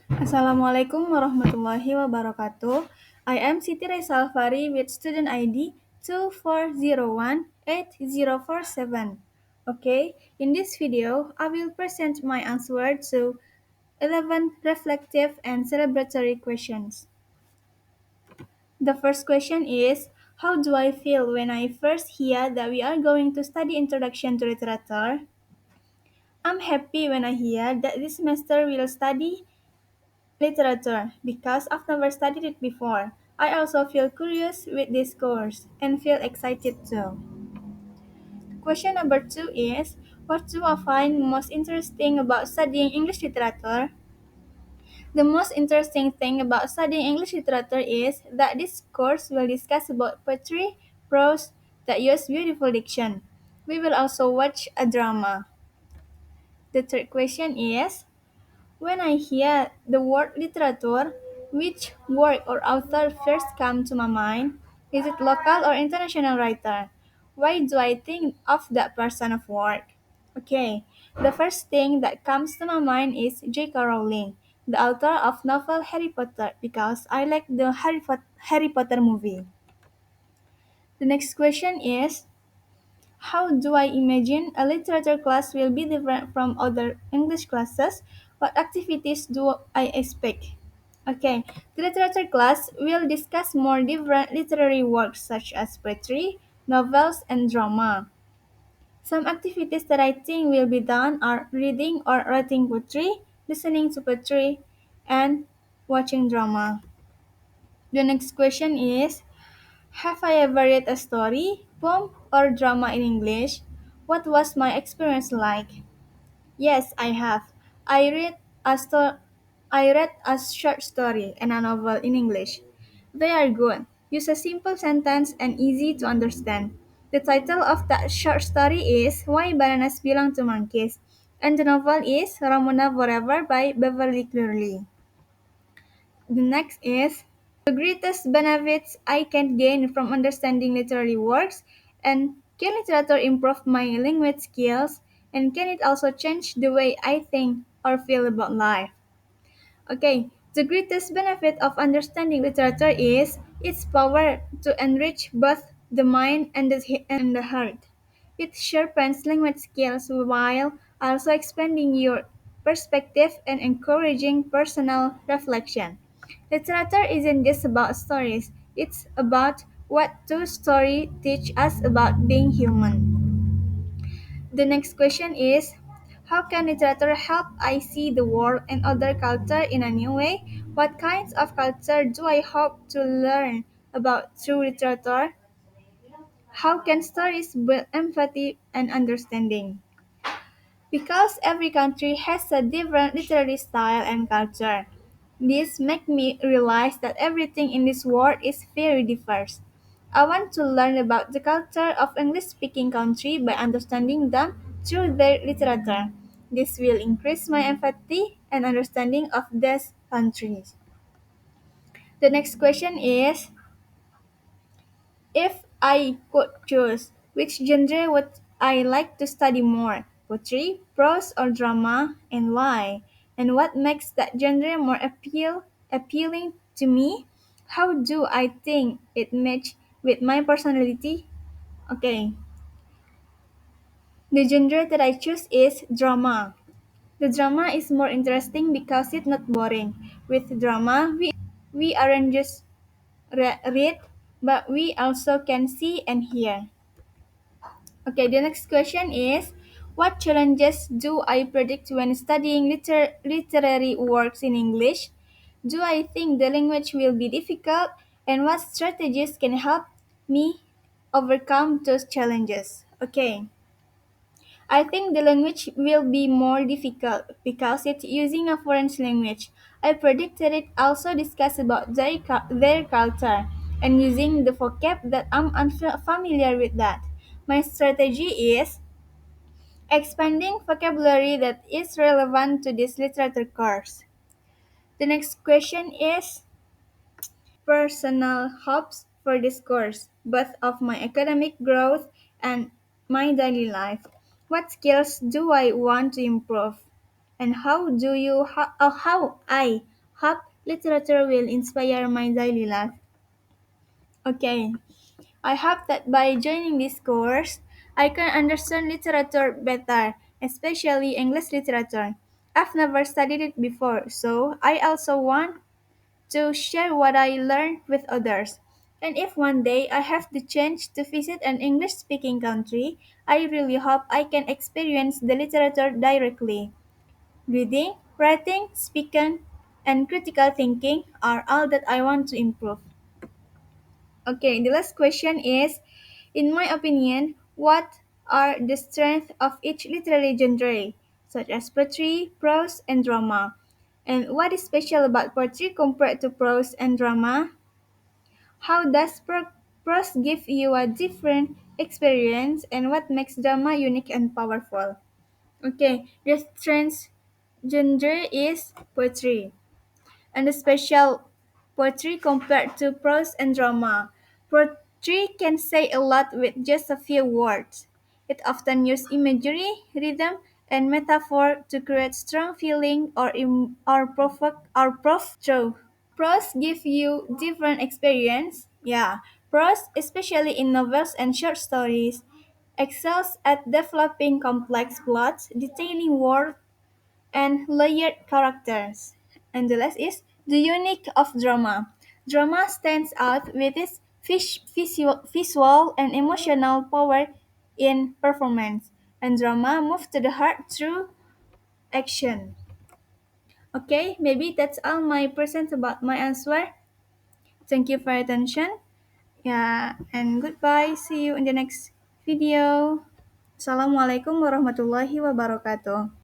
Assalamualaikum warahmatullahi wabarakatuh. I am Siti Raissa Alfari with student ID 2401847. Okay, in this video, I will present my answer to 11 reflective and celebratory questions. The first question is, how do I feel when I first hear that we are going to study Introduction to Literature? I'm happy when I hear that this semester we'll study literature because I've never studied it before. I also feel curious with this course and feel excited too. Question number two is, what do I find most interesting about studying English literature? The most interesting thing about studying English literature is that this course will discuss about poetry, prose that use beautiful diction. We will also watch a drama. The third question is, when I hear the word literature, which work or author first come to my mind? Is it local or international writer? Why do I think of that person of work? Okay, the first thing that comes to my mind is J.K. Rowling, the author of novel Harry Potter, because I like the Harry Potter movie. The next question is, how do I imagine a literature class will be different from other English classes? What activities do I expect? Okay, the literature class will discuss more different literary works such as poetry, novels, and drama. Some activities that I think will be done are reading or writing poetry, listening to poetry, and watching drama. The next question is, have I ever read a story, poem, or drama in English? What was my experience like? Yes, I have. I read I read a short story and a novel in English. They are good. Use a simple sentence and easy to understand. The title of that short story is Why Bananas Belong to Monkeys, and the novel is Ramona Forever by Beverly Cleary. The next is the greatest benefits I can gain from understanding literary works, and can literature improve my language skills, and can it also change the way I think or feel about life? Okay, the greatest benefit of understanding literature is its power to enrich both the mind and the heart. It sharpens language skills while also expanding your perspective and encouraging personal reflection. Literature isn't just about stories, it's about what two stories teach us about being human. The next question is, how can literature help I see the world and other culture in a new way? What kinds of culture do I hope to learn about through literature? How can stories build empathy and understanding? Because every country has a different literary style and culture. This makes me realize that everything in this world is very diverse. I want to learn about the culture of English-speaking country by understanding them through their literature. This will increase my empathy and understanding of these countries. The next question is, if I could choose, which genre would I like to study more? Poetry, prose, or drama, and why? And what makes that genre more appealing to me? How do I think it match with my personality? Okay, the genre that I choose is drama. The drama is more interesting because it's not boring. With drama, we aren't just read, but we also can see and hear. Okay, the next question is, what challenges do I predict when studying literary works in English? Do I think the language will be difficult? And what strategies can help me overcome those challenges? Okay, I think the language will be more difficult because it's using a foreign language. I predicted it also discuss about their culture and using the vocab that I'm unfamiliar with that. My strategy is expanding vocabulary that is relevant to this literature course. The next question is personal hopes for this course, both of my academic growth and my daily life. What skills do I want to improve? And how I hope literature will inspire my daily life. Okay, I hope that by joining this course, I can understand literature better, especially English literature. I've never studied it before, so I also want to share what I learned with others. And if one day I have the chance to visit an English speaking country, I really hope I can experience the literature directly. Reading, writing, speaking, and critical thinking are all that I want to improve. Okay, the last question is, in my opinion, what are the strengths of each literary genre, such as poetry, prose, and drama? And what is special about poetry compared to prose and drama? How does prose give you a different experience, and what makes drama unique and powerful? Okay, the strength genre is poetry and the special poetry compared to prose and drama. Poetry can say a lot with just a few words. It often uses imagery, rhythm, and metaphor to create strong feeling or provoke through. Prose give you different experience. Yeah, prose, especially in novels and short stories, excels at developing complex plots, detailing words and layered characters. And the last is the unique of drama. Drama stands out with its visual and emotional power in performance, and drama moves to the heart through action. Okay, maybe that's all my present about my answer. Thank you for your attention. Yeah, and goodbye. See you in the next video. Assalamualaikum warahmatullahi wabarakatuh.